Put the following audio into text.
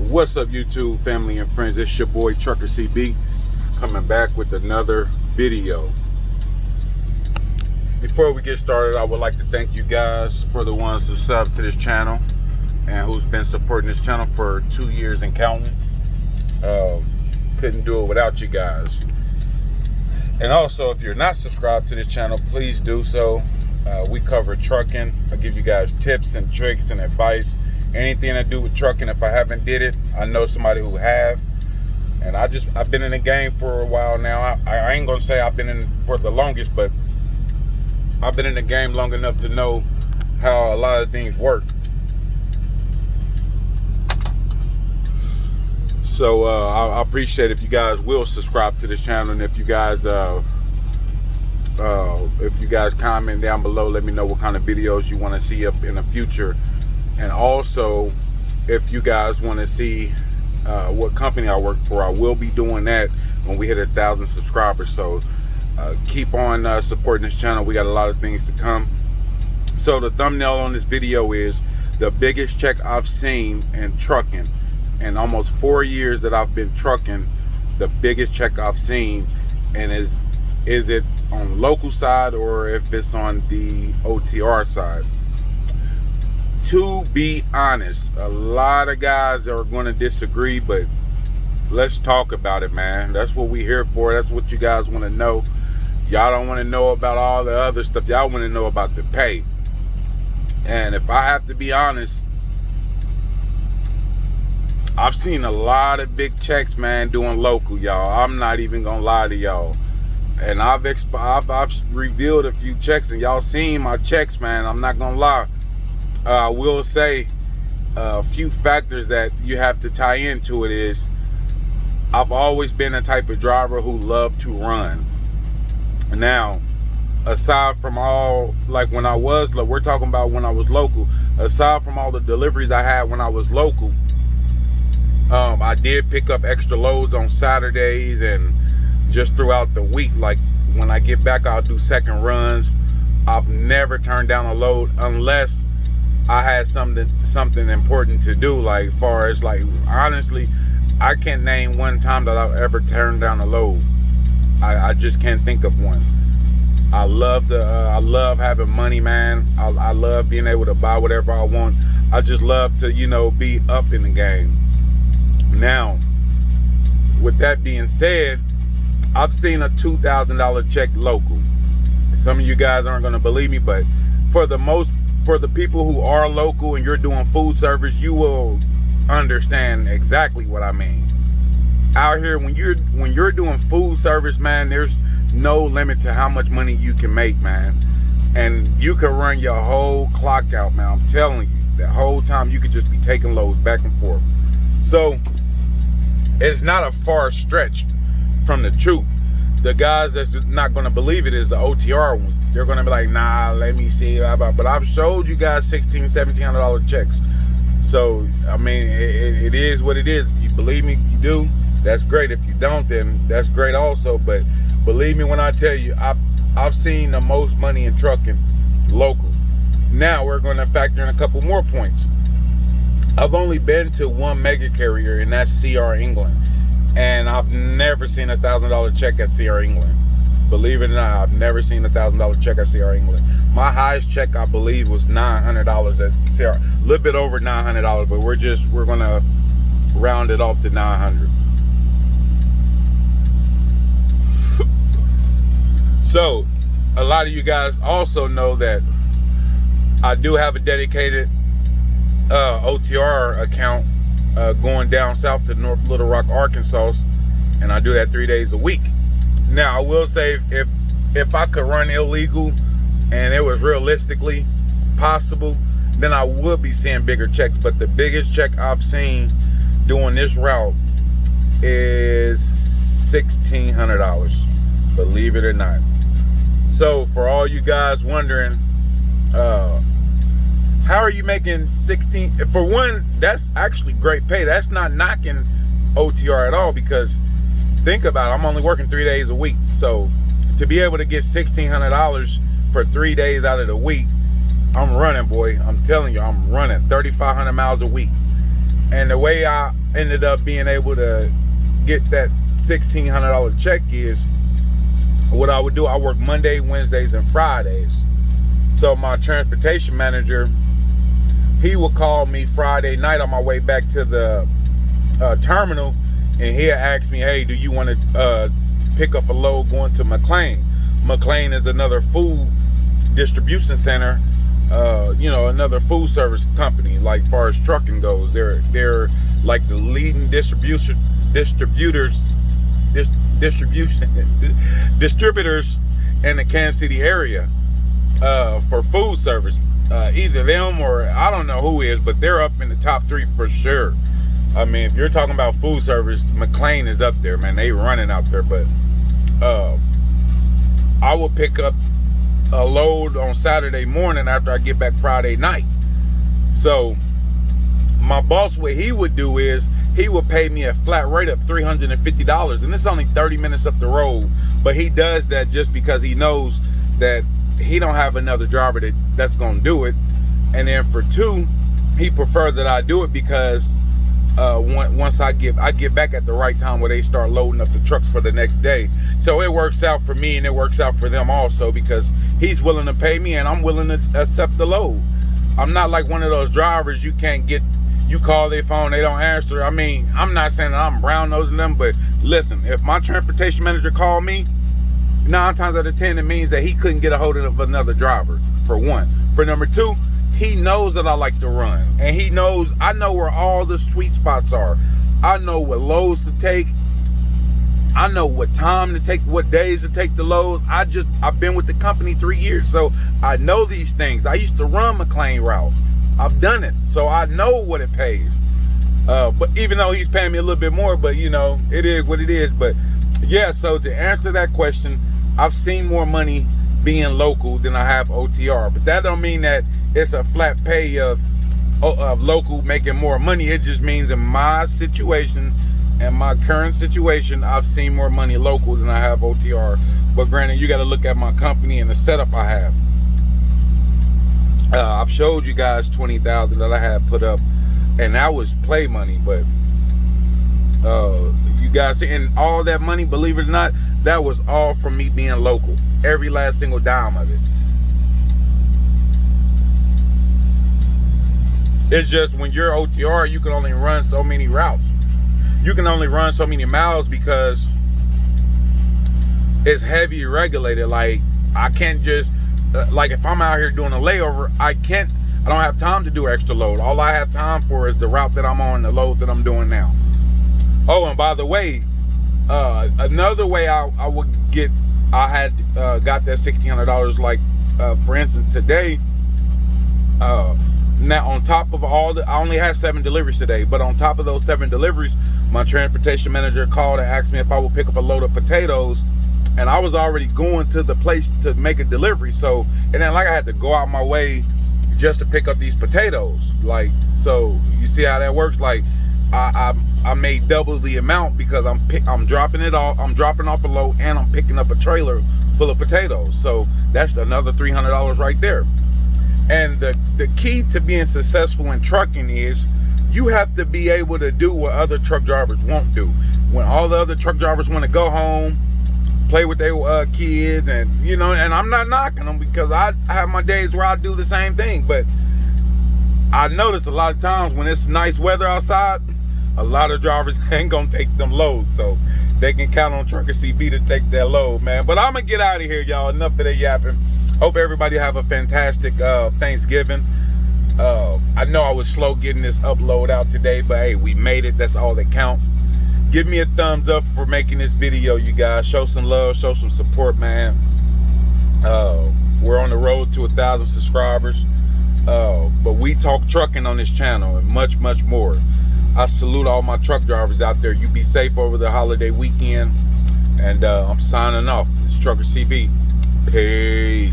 What's up, YouTube family and friends? It's your boy Trucker CB coming back with another video. Before we get started, I would like to thank you guys for the ones who sub to this channel and who's been supporting this channel for 2 years and counting. Couldn't do it without you guys. And also, if you're not subscribed to this channel, please do so. We cover trucking. I give you guys tips and tricks and advice. Anything to do with trucking. If I haven't did it, I know somebody who have. And I've been in the game for a while now. I ain't gonna say I've been in for the longest, but I've been in the game long enough to know how a lot of things work. So I appreciate if you guys will subscribe to this channel, and if you guys comment down below, let me know what kind of videos you want to see up in the future. And also, if you guys want to see what company I work for, I will be doing that when we hit 1,000 subscribers. So keep on supporting this channel. We got a lot of things to come. So the thumbnail on this video is the biggest check I've seen in trucking. In almost 4 years that I've been trucking, the biggest check I've seen. And is it on the local side or if it's on the OTR side? To be honest, a lot of guys are going to disagree, but let's talk about it, man. That's what we're here for. That's what you guys want to know. Y'all don't want to know about all the other stuff. Y'all want to know about the pay. And if I have to be honest, I've seen a lot of big checks, man, doing local, y'all. I'm not even going to lie to y'all. And I've revealed a few checks, and y'all seen my checks, man. I'm not going to lie. I will say a few factors that you have to tie into it is I've always been a type of driver who loved to run. Now, aside from all, like when I was, we're talking about when I was local, aside from all the deliveries I had when I was local, I did pick up extra loads on Saturdays and just throughout the week. Like when I get back, I'll do second runs. I've never turned down a load unless I had something important to do. Like far as like, honestly, I can't name one time that I've ever turned down a load. I just can't think of one. I love having money, man. I love being able to buy whatever I want. I just love to, you know, be up in the game. Now, with that being said, I've seen a $2,000 check local. Some of you guys aren't going to believe me, but for the people who are local and you're doing food service, you will understand exactly what I mean. Out here, when you're doing food service, man, there's no limit to how much money you can make, man. And you can run your whole clock out, man. I'm telling you, the whole time you could just be taking loads back and forth. So it's not a far stretch from the truth. The guys that's not going to believe it is the OTR ones. They're going to be like, nah, let me see. But I've showed you guys $1,600, $1,700 checks. So, I mean, it is what it is. If you believe me, you do. That's great. If you don't, then that's great also. But believe me when I tell you, I've seen the most money in trucking local. Now, we're going to factor in a couple more points. I've only been to one mega carrier, and that's CR England. And I've never seen a $1,000 check at CR England. Believe it or not, I've never seen a $1,000 check at CR England. My highest check, I believe, was $900 at CR. A little bit over $900, but we're gonna round it off to 900. So, a lot of you guys also know that I do have a dedicated OTR account going down south to North Little Rock, Arkansas, and I do that 3 days a week. Now, I will say, if I could run illegal and it was realistically possible, then I would be seeing bigger checks. But the biggest check I've seen doing this route is $1,600, believe it or not. So for all you guys wondering, how are you making 16? For one, that's actually great pay. That's not knocking OTR at all, because think about it, I'm only working 3 days a week. So to be able to get $1,600 for 3 days out of the week, I'm running, boy. I'm telling you, I'm running 3,500 miles a week. And the way ended up being able to get that $1,600 check is, what I would do, I work Monday, Wednesdays, and Fridays. So my transportation manager, he would call me Friday night on my way back to the terminal, and he'd ask me, hey, do you want to pick up a load going to McLean? McLean is another food distribution center, another food service company, like far as trucking goes. They're like the leading distributors in the Kansas City area for food service. Either them or I don't know who is, but they're up in the top 3 for sure. I mean, if you're talking about food service, McLean is up there, man. They running out there. But I will pick up a load on Saturday morning after I get back Friday night. So my boss, what he would do is he would pay me a flat rate of $350, and it's only 30 minutes up the road. But he does that just because he knows that he don't have another driver that's gonna do it. And then for 2, he prefers that I do it because once I get back at the right time where they start loading up the trucks for the next day. So it works out for me and it works out for them also, because he's willing to pay me and I'm willing to accept the load. I'm not like one of those drivers you call their phone, they don't answer. I mean, I'm not saying that I'm brown nosing them, but listen, if my transportation manager called me, 9 times out of 10 it means that he couldn't get a hold of another driver, for 1. For number 2, he knows that I like to run, and he knows I know where all the sweet spots are. I know what loads to take. I know what time to take, what days to take the loads. I've been with the company 3 years, so I know these things. I used to run McLean route. I've done it, so I know what it pays. But even though he's paying me a little bit more, but it is what it is. But yeah, so to answer that question, I've seen more money being local than I have OTR, but that don't mean that it's a flat pay of local making more money. It just means in my situation and my current situation, I've seen more money local than I have OTR. But granted, you got to look at my company and the setup I have. I've showed you guys 20,000 that I had put up, and that was play money. But you guys, and all that money, believe it or not, that was all from me being local. Every last single dime of it. It's just when you're OTR, you can only run so many routes. You can only run so many miles because it's heavy regulated. Like, I can't just, like if I'm out here doing a layover, I don't have time to do extra load. All I have time for is the route that I'm on, the load that I'm doing now. Oh, and by the way, another way I had got that $1,600, like for instance today, now on top of I only had 7 deliveries today, but on top of those 7 deliveries, my transportation manager called and asked me if I would pick up a load of potatoes, and I was already going to the place to make a delivery. So, and then like I had to go out my way just to pick up these potatoes. Like, so you see how that works? Like, I made double the amount because I'm dropping it off. I'm dropping off a load and I'm picking up a trailer full of potatoes. So that's another $300 right there. And the key to being successful in trucking is you have to be able to do what other truck drivers won't do. When all the other truck drivers want to go home, play with their kids, and and I'm not knocking them, because I have my days where I do the same thing. But I notice a lot of times when it's nice weather outside, a lot of drivers ain't gonna take them loads, so they can count on Trucker CB to take that load, man. But I'm gonna get out of here, y'all. Enough of that yapping. Hope everybody have a fantastic Thanksgiving. I know I was slow getting this upload out today, but hey, we made it. That's all that counts. Give me a thumbs up for making this video, you guys. Show some love, show some support, man. We're on the road to 1,000 subscribers. But we talk trucking on this channel and much, much more. I salute all my truck drivers out there. You be safe over the holiday weekend. And I'm signing off. This is Trucker CB. Peace.